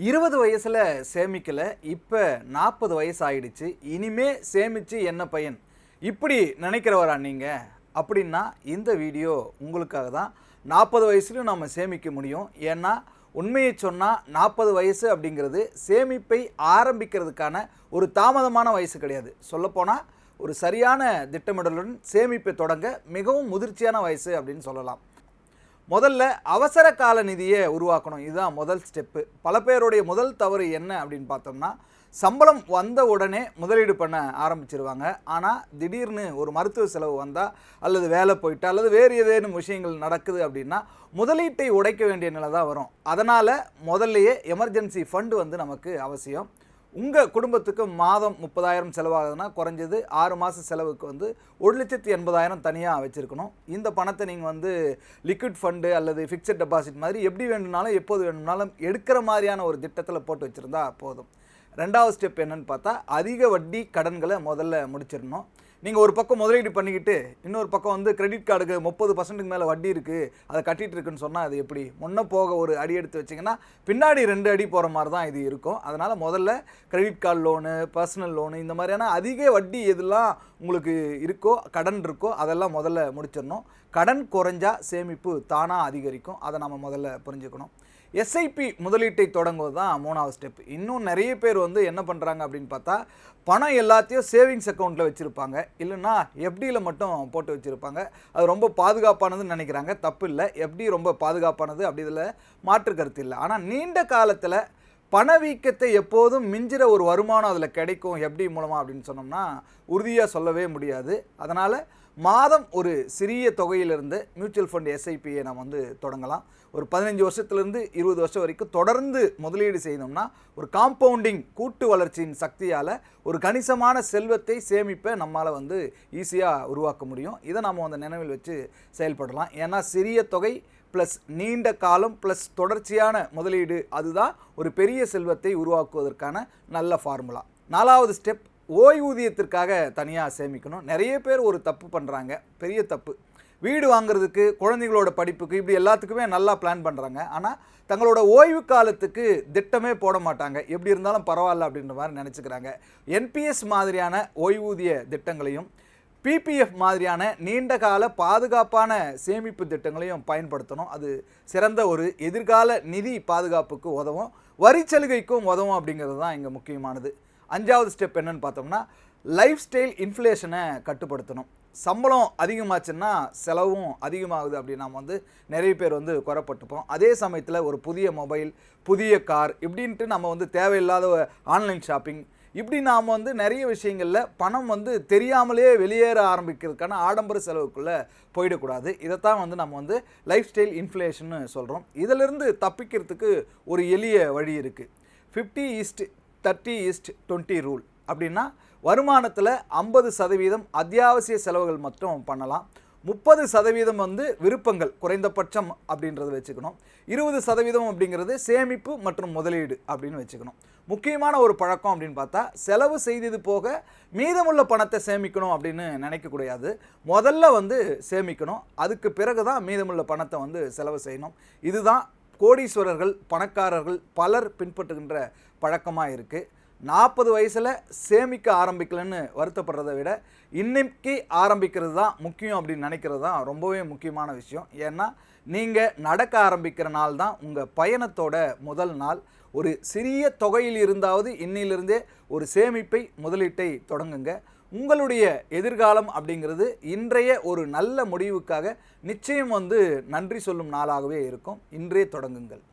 20 வயசுல சேமிக்கல. இப்ப 40 வயசு ஆயிடுச்சு. இனிமே சேமிச்சு என்ன பயன்? இப்படி நினைக்கிறவரா நீங்க? அப்படின்னா இந்த வீடியோ உங்களுக்காக தான். 40 வயசுலயும் நாம சேமிக்க முடியும். ஏன்னா உண்மையை சொன்னா 40 வயசு அப்படிங்கிறது சேமிப்பை ஆரம்பிக்கிறதுக்கான ஒரு தாமதமான வயசு கிடையாது. சொல்லப்போனா ஒரு சரியான திட்டமிடலுடன் சேமிப்பை தொடங்க மிகவும் முதிர்ச்சியான வயசு அப்படின்னு சொல்லலாம். முதல்ல அவசர கால நிதியை உருவாக்கணும். இதுதான் முதல் ஸ்டெப்பு. பல பேருடைய முதல் தவறு என்ன அப்படின்னு பார்த்தோம்னா, சம்பளம் வந்த உடனே முதலீடு பண்ண ஆரம்பிச்சிருவாங்க. ஆனால் திடீர்னு ஒரு மருத்துவ செலவு வந்தால், அல்லது வேலை போயிட்டா, அல்லது வேறு ஏதேனும் விஷயங்கள் நடக்குது அப்படின்னா முதலீட்டை உடைக்க வேண்டிய நிலை தான் வரும். அதனால் முதல்லையே எமர்ஜென்சி ஃபண்டு வந்து நமக்கு அவசியம். உங்கள் குடும்பத்துக்கு மாதம் 30,000 செலவாகுதுன்னா குறைஞ்சது 6 மாத செலவுக்கு வந்து 1,80,000 தனியாக வச்சுருக்கணும். இந்த பணத்தை நீங்கள் வந்து லிக்விட் ஃபண்டு அல்லது ஃபிக்ஸட் டெபாசிட் மாதிரி எப்படி வேணும்னாலும் எப்போது வேணும்னாலும் எடுக்கிற மாதிரியான ஒரு திட்டத்தில் போட்டு வச்சுருந்தா போதும். ரெண்டாவது ஸ்டெப் என்னன்னு பார்த்தா, அதிக வட்டி கடன்களை முதல்ல முடிச்சிடணும். நீங்கள் ஒரு பக்கம் முதலீடு பண்ணிக்கிட்டு இன்னொரு பக்கம் வந்து கிரெடிட் கார்டுக்கு 30% மேலே வட்டி இருக்குது, அதை கட்டிகிட்டு இருக்குன்னு சொன்னால் அது எப்படி? முன்ன போக ஒரு அடி எடுத்து வச்சிங்கன்னா பின்னாடி 2 அடி போகிற மாதிரி தான் இது இருக்கும். அதனால் முதல்ல credit card loan, personal loan, இந்த மாதிரியான அதிக வட்டி எதெல்லாம் உங்களுக்கு இருக்கோ, கடன் இருக்கோ, அதெல்லாம் முதல்ல முடிச்சிடணும். கடன் குறைஞ்சா சேமிப்பு தானாக அதிகரிக்கும். அதை நம்ம முதல்ல புரிஞ்சுக்கணும். எஸ்ஐபி முதலீட்டை தொடங்குவது தான் 3வது ஸ்டெப். இன்னும் நிறைய பேர் வந்து என்ன பண்ணுறாங்க அப்படின்னு பார்த்தா, பணம் எல்லாத்தையும் சேவிங்ஸ் அக்கௌண்ட்டில் வச்சுருப்பாங்க, இல்லைன்னா எஃப்டியில் மட்டும் போட்டு வச்சுருப்பாங்க. அது ரொம்ப பாதுகாப்பானதுன்னு நினைக்கிறாங்க. தப்பு இல்லை, எஃப்டி ரொம்ப பாதுகாப்பானது, அப்படி இதில் மாற்று கருத்து இல்லை. ஆனால் நீண்ட காலத்தில் பணவீக்கத்தை எப்போதும் மிஞ்சிற ஒரு வருமானம் அதில் கிடைக்கும் எஃப்டி மூலமாக அப்படின்னு சொன்னோம்னா உறுதியாக சொல்லவே முடியாது. அதனால் மாதம் ஒரு சிறிய தொகையிலிருந்து மியூச்சுவல் ஃபண்ட் எஸ்ஐபியை நம்ம வந்து தொடங்கலாம். ஒரு 15 வருஷத்துலேருந்து 20 வருஷம் வரைக்கும் தொடர்ந்து முதலீடு செய்தோம்னா ஒரு காம்பவுண்டிங் கூட்டு வளர்ச்சியின் சக்தியால் ஒரு கணிசமான செல்வத்தை சேமிப்பை நம்மளால் வந்து ஈஸியாக உருவாக்க முடியும். இதை நாம் வந்து நினைவில் வச்சு செயல்படலாம். ஏன்னா சிறிய தொகை ப்ளஸ் நீண்ட காலம் ப்ளஸ் தொடர்ச்சியான முதலீடு, அதுதான் ஒரு பெரிய செல்வத்தை உருவாக்குவதற்கான நல்ல ஃபார்முலா. 4வது ஸ்டெப், ஓய்வூதியத்திற்காக தனியாக சேமிக்கணும். நிறைய பேர் ஒரு தப்பு பண்ணுறாங்க, பெரிய தப்பு. வீடு வாங்குறதுக்கு, குழந்தைங்களோட படிப்புக்கு, இப்படி எல்லாத்துக்குமே நல்லா பிளான் பண்ணுறாங்க. ஆனால் தங்களோட ஓய்வு காலத்துக்கு திட்டமே போட மாட்டாங்க. எப்படி இருந்தாலும் பரவாயில்ல அப்படின்ற மாதிரி நினச்சிக்கிறாங்க. என்பிஎஸ் மாதிரியான ஓய்வூதிய திட்டங்களையும் பிபிஎஃப் மாதிரியான நீண்ட கால பாதுகாப்பான சேமிப்பு திட்டங்களையும் பயன்படுத்தணும். அது சிறந்த ஒரு எதிர்கால நிதி பாதுகாப்புக்கு உதவும், வரி சலுகைக்கும் உதவும் அப்படிங்கிறது தான் இங்கே முக்கியமானது. 5வது ஸ்டெப் என்னன்னு பார்த்தோம்னா, லைஃப் ஸ்டைல் இன்ஃப்ளேஷனை கட்டுப்படுத்தணும். சம்பளம் அதிகமாச்சுன்னா செலவும் அதிகமாகுது அப்படின்னு நாம் வந்து நிறைய பேர் வந்து குறைப்பட்டுப்போம். அதே சமயத்தில் ஒரு புதிய மொபைல், புதிய கார், இப்படின்ட்டு நம்ம வந்து தேவையில்லாத ஆன்லைன் ஷாப்பிங், இப்படி நாம் வந்து நிறைய விஷயங்களில் பணம் வந்து தெரியாமலே வெளியேற ஆரம்பிக்கிறதுக்கான ஆடம்பர செலவுக்குள்ளே போயிடக்கூடாது. இதைத்தான் வந்து நம்ம வந்து லைஃப் ஸ்டைல் இன்ஃப்ளேஷன்னு சொல்கிறோம். இதிலிருந்து தப்பிக்கிறதுக்கு ஒரு எளிய வழி இருக்குது. 50:30:20 ரூல். அப்படின்னா வருமானத்தில் 50% அத்தியாவசிய செலவுகள் மட்டும் பண்ணலாம். 30% வந்து விருப்பங்கள், குறைந்தபட்சம் அப்படின்றத வச்சுக்கணும். 20% அப்படிங்கிறது சேமிப்பு மற்றும் முதலீடு அப்படின்னு வச்சுக்கணும். முக்கியமான ஒரு பழக்கம் அப்படின்னு பார்த்தா, செலவு செய்தது போக மீதமுள்ள பணத்தை சேமிக்கணும் அப்படின்னு நினைக்கக்கூடாது. முதல்ல வந்து சேமிக்கணும், அதுக்கு பிறகு தான் மீதமுள்ள பணத்தை வந்து செலவு செய்யணும். இதுதான் கோடீஸ்வரர்கள், பணக்காரர்கள் பலர் பின்பற்றுகின்ற பழக்கமாக இருக்குது. 40 வயசில் சேமிக்க ஆரம்பிக்கலன்னு வருத்தப்படுறதை விட இன்னைக்கு ஆரம்பிக்கிறது தான் முக்கியம் அப்படின்னு நினைக்கிறது தான் ரொம்பவே முக்கியமான விஷயம். ஏன்னா நீங்கள் நடக்க ஆரம்பிக்கிற நாள் தான் உங்கள் பயணத்தோட முதல் நாள். ஒரு சிறிய தொகையில் இருந்தாவது இன்னிலிருந்தே ஒரு சேமிப்பை, முதலீட்டை தொடங்குங்க. உங்களுடைய எதிர்காலம் அப்படிங்கிறது இன்றைய ஒரு நல்ல முடிவுக்காக நிச்சயம் வந்து நன்றி சொல்லும் நாளாகவே இருக்கும். இன்றே தொடங்குங்கள்.